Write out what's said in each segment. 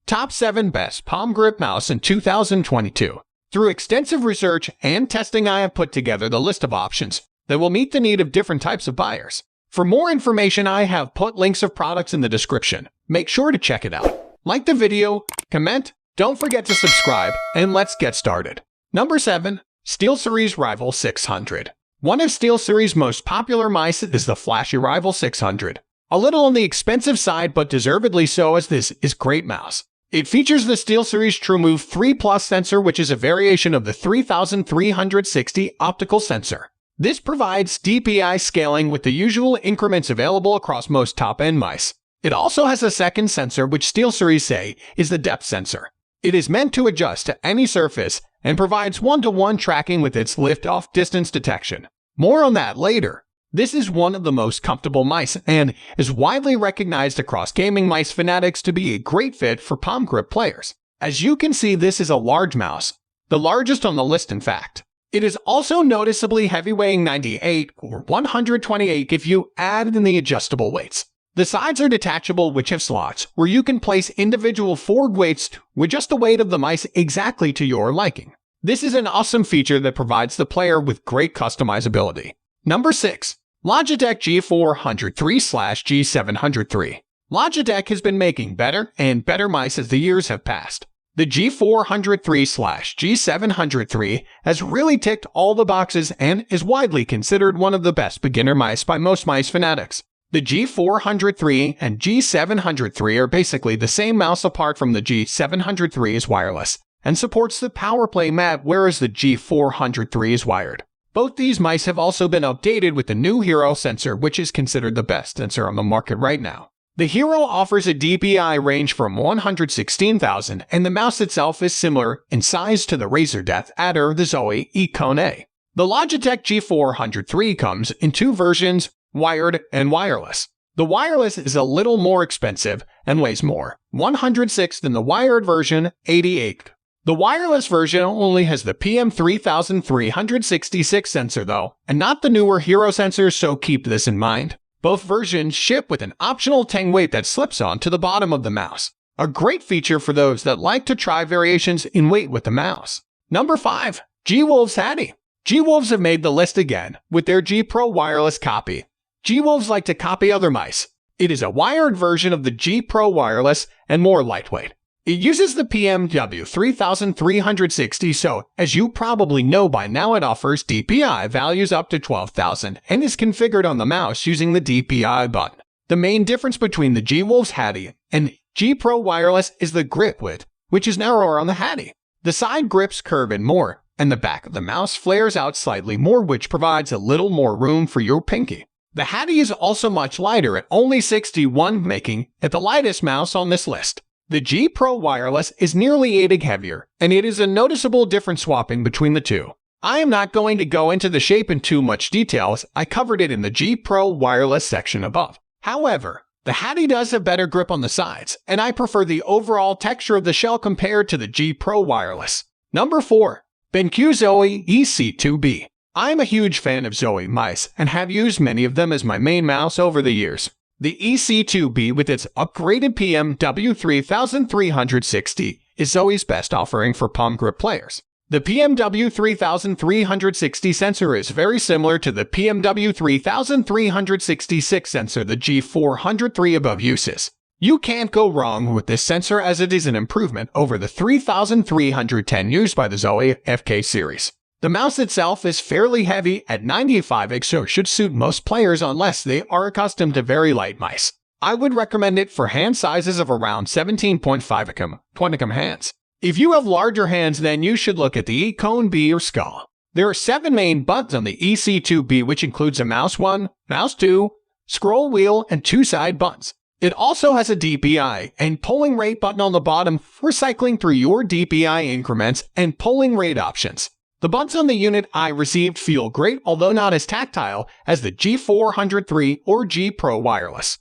Top 7 Best Palm Grip Mouse in 2022. Through extensive research and testing, I have put together the list of options that will meet the need of different types of buyers. For more information, I have put links of products in the description. Make sure to check it out. Like the video, comment, don't forget to subscribe, and let's get started. Number 7. SteelSeries Rival 600. One of SteelSeries' most popular mice is the flashy Rival 600. A little on the expensive side, but deservedly so, as this is great mouse. It features the SteelSeries TrueMove 3 Plus sensor, which is a variation of the 3360 optical sensor. This provides DPI scaling with the usual increments available across most top-end mice. It also has a second sensor, which SteelSeries say is the depth sensor. It is meant to adjust to any surface and provides one-to-one tracking with its lift-off distance detection. More on that later. This is one of the most comfortable mice and is widely recognized across gaming mice fanatics to be a great fit for palm grip players. As you can see, this is a large mouse, the largest on the list in fact. It is also noticeably heavy, weighing 98 or 128 if you add in the adjustable weights. The sides are detachable, which have slots where you can place individual forward weights with just the weight of the mice exactly to your liking. This is an awesome feature that provides the player with great customizability. Number 6. Logitech G403/G703. Logitech has been making better and better mice as the years have passed. The G403/G703 has really ticked all the boxes and is widely considered one of the best beginner mice by most mice fanatics. The G403 and G703 are basically the same mouse, apart from the G703 is wireless and supports the PowerPlay mat, whereas the G403 is wired. Both these mice have also been updated with the new Hero sensor, which is considered the best sensor on the market right now. The Hero offers a DPI range from 116,000, and the mouse itself is similar in size to the Razer Death Adder, the Zoe EC2B. The Logitech G403 comes in two versions, wired and wireless. The wireless is a little more expensive and weighs more, 106, than the wired version, 88. The wireless version only has the PM3366 sensor though, and not the newer Hero sensors, so keep this in mind. Both versions ship with an optional 10 weight that slips onto the bottom of the mouse. A great feature for those that like to try variations in weight with the mouse. Number 5. GWolfe Hattie. GWolves have made the list again with their G Pro Wireless copy. GWolves like to copy other mice. It is a wired version of the G Pro Wireless and more lightweight. It uses the PM3360, so as you probably know by now, it offers DPI values up to 12,000 and is configured on the mouse using the DPI button. The main difference between the GWolfe Hattie and G Pro Wireless is the grip width, which is narrower on the Hattie. The side grips curve in more, and the back of the mouse flares out slightly more, which provides a little more room for your pinky. The Hattie is also much lighter at only 61, making it the lightest mouse on this list. The G Pro Wireless is nearly 8 heavier, and it is a noticeable difference swapping between the two. I am not going to go into the shape in too much detail, as I covered it in the G Pro Wireless section above. However, the Hattie does have better grip on the sides, and I prefer the overall texture of the shell compared to the G Pro Wireless. Number 4. BenQ Zoe EC2B. I am a huge fan of Zoe mice and have used many of them as my main mouse over the years. The EC2B, with its upgraded PMW3360, is Zoe's best offering for palm grip players. The PMW3360 sensor is very similar to the PMW3366 sensor the G403 above uses. You can't go wrong with this sensor, as it is an improvement over the 3310 used by the Zoe FK series. The mouse itself is fairly heavy at 95, so should suit most players unless they are accustomed to very light mice. I would recommend it for hand sizes of around 17.5 20 hands. If you have larger hands, then you should look at the EC2B or Skull. There are 7 main buttons on the EC2B, which includes a mouse 1, mouse 2, scroll wheel, and 2 side buttons. It also has a DPI and polling rate button on the bottom for cycling through your DPI increments and polling rate options. The buttons on the unit I received feel great, although not as tactile as the G403 or G Pro Wireless.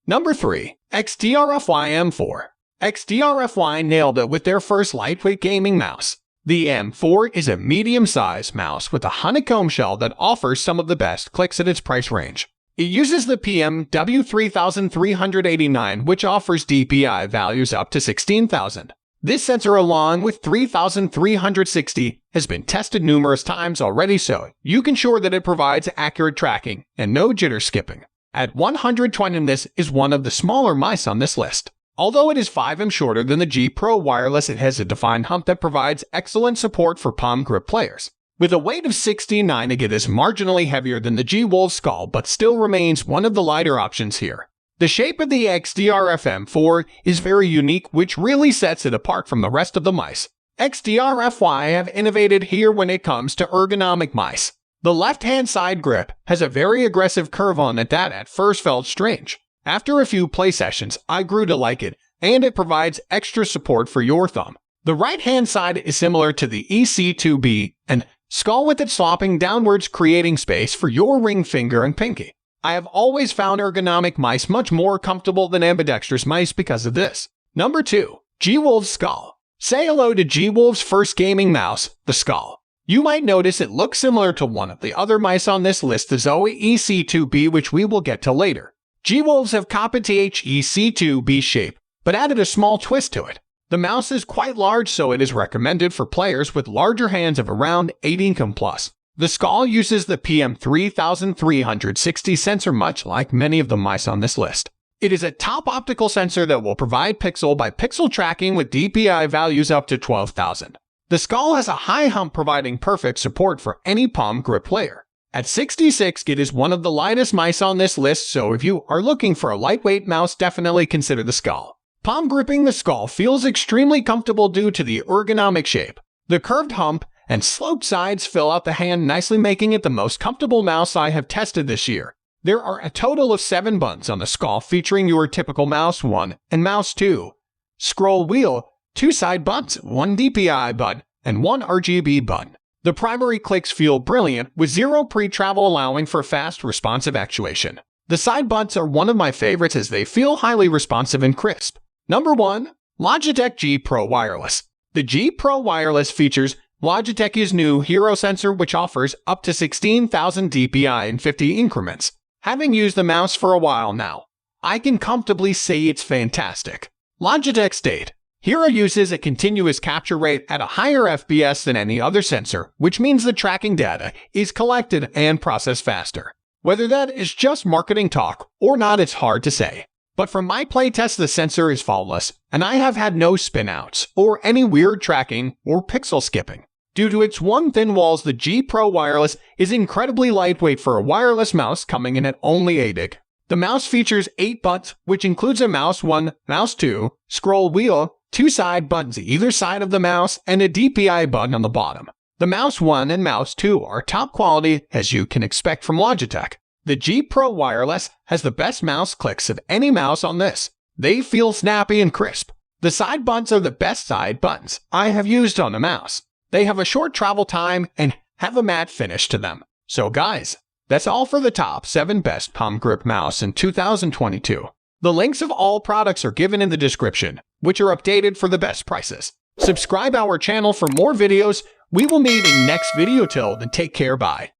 Number 3. XDRFY M4. XDRFY nailed it with their first lightweight gaming mouse. The M4 is a medium-sized mouse with a honeycomb shell that offers some of the best clicks at its price range. It uses the PMW3389, which offers DPI values up to 16,000. This sensor, along with 3360, has been tested numerous times already, so you can ensure that it provides accurate tracking and no jitter skipping. At 120, this is one of the smaller mice on this list. Although it is 5 mm shorter than the G Pro Wireless, it has a defined hump that provides excellent support for palm grip players. With a weight of 69, it is marginally heavier than the GWolfe Skull, but still remains one of the lighter options here. The shape of the XDRFY M4 is very unique, which really sets it apart from the rest of the mice. XDRFY have innovated here when it comes to ergonomic mice. The left-hand side grip has a very aggressive curve on it that at first felt strange. After a few play sessions, I grew to like it, and it provides extra support for your thumb. The right-hand side is similar to the EC2B and Skull, with it slopping downwards, creating space for your ring finger and pinky. I have always found ergonomic mice much more comfortable than ambidextrous mice because of this. Number 2. GWolfe Skull. Say hello to GWolfe's first gaming mouse, the Skull. You might notice it looks similar to one of the other mice on this list, the Zoe EC2B, which we will get to later. GWolves have copied the EC2B shape, but added a small twist to it. The mouse is quite large, so it is recommended for players with larger hands of around 8 inches plus. The Skull uses the PM3360 sensor, much like many of the mice on this list. It is a top optical sensor that will provide pixel-by-pixel tracking with DPI values up to 12,000. The Skull has a high hump, providing perfect support for any palm grip player. At 66, it is one of the lightest mice on this list, so if you are looking for a lightweight mouse, definitely consider the Skull. Palm gripping the Skull feels extremely comfortable due to the ergonomic shape. The curved hump and sloped sides fill out the hand nicely, making it the most comfortable mouse I have tested this year. There are a total of 7 buttons on the Skull, featuring your typical mouse 1 and mouse 2, scroll wheel, 2 side buttons, 1 DPI button, and 1 RGB button. The primary clicks feel brilliant, with 0 pre-travel, allowing for fast, responsive actuation. The side buttons are one of my favorites as they feel highly responsive and crisp. Number 1. Logitech G Pro Wireless. The G Pro Wireless features Logitech's new Hero sensor, which offers up to 16,000 DPI in 50 increments. Having used the mouse for a while now, I can comfortably say it's fantastic. Logitech state, Hero uses a continuous capture rate at a higher FPS than any other sensor, which means the tracking data is collected and processed faster. Whether that is just marketing talk or not, it's hard to say. But from my playtest, the sensor is flawless, and I have had no spinouts or any weird tracking or pixel skipping. Due to its one thin walls, the G Pro Wireless is incredibly lightweight for a wireless mouse, coming in at only 8 inches. The mouse features 8 buttons, which includes a mouse 1, mouse 2, scroll wheel, 2 side buttons either side of the mouse, and a DPI button on the bottom. The mouse 1 and mouse 2 are top quality, as you can expect from Logitech. The G Pro Wireless has the best mouse clicks of any mouse on this. They feel snappy and crisp. The side buttons are the best side buttons I have used on a mouse. They have a short travel time and have a matte finish to them. So guys, that's all for the top 7 best palm grip mouse in 2022. The links of all products are given in the description, which are updated for the best prices. Subscribe our channel for more videos. We will meet in next video. Till then, take care, bye.